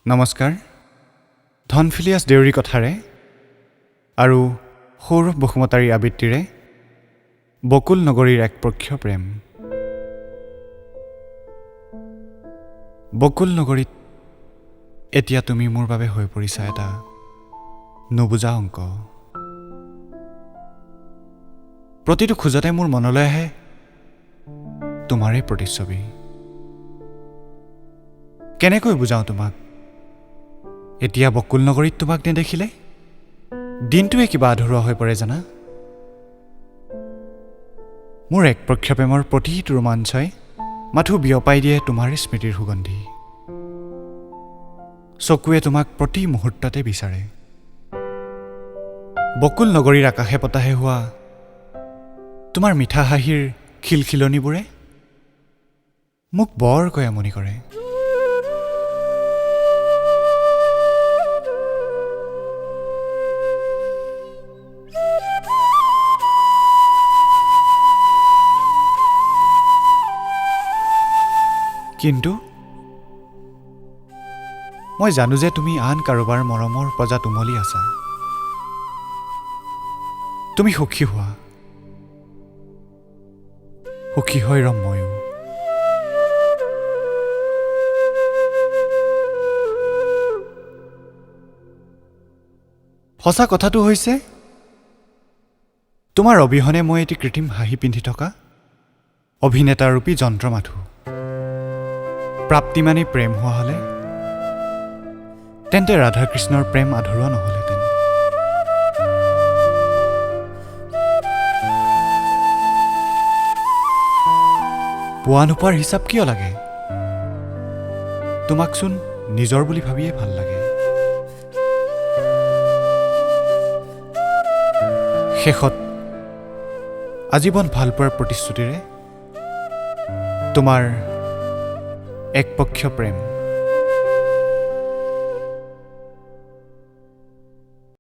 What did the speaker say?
নমস্কাৰ ধনফিলিয়াছ দেউৰী কথাৰে আৰু সৌৰভ বসুমতাৰীৰ আবৃত্তিৰে বকুল নগৰীৰ একপক্ষীয় প্ৰেম। বকুল নগৰীত এতিয়া তুমি মোৰ বাবে হৈ পৰিছা এটা নুবুজা অংক। প্ৰতিটো খোজতে মোৰ মনলৈ আহে তোমাৰেই প্ৰতিচ্ছবি। কেনেকৈ বুজাওঁ তোমাক এতিয়া বকুল নগৰীত তোমাক নেদেখিলে দিনটোৱে কিবা আধৰুৱা হৈ পৰে জানা। মোৰ একপক্ষীয় প্ৰেমৰ প্ৰতিটো ৰোমাঞ্চই মাথো বিয়পাই দিয়ে তোমাৰ স্মৃতিৰ সুগন্ধি। চকুৱে তোমাক প্ৰতি মুহূৰ্ততে বিচাৰে। বকুল নগৰীৰ আকাশে পতাহে হোৱা তোমাৰ মিঠা হাঁহিৰ খিলখিলনিবোৰে মোক বৰকৈ আমনি কৰে। কিন্তু মই জানো যে তুমি আন কাৰোবাৰ মৰমৰ প্ৰজাত উমলি আছা। তুমি সুখী হোৱা, সুখী হৈ ৰম ময়ো। সঁচা কথাটো হৈছে তোমাৰ অবিহনে মই এটি কৃত্ৰিম হাঁহি পিন্ধি থকা অভিনেতাৰূপী যন্ত্ৰমাথো। প্ৰাপ্তি মানে প্ৰেম হোৱা হলে তেন্তে ৰাধাকৃষ্ণৰ প্ৰেম আধৰুৱা নহলহেঁতেন। পোৱা নোপোৱাৰ হিচাপ কিয় লাগে? তোমাকচোন নিজৰ বুলি ভাবিয়ে ভাল লাগে। শেষত আজীৱন ভালপোৱাৰ প্ৰতিশ্ৰুতিৰে তোমাৰ একপক্ষীয় প্ৰেম।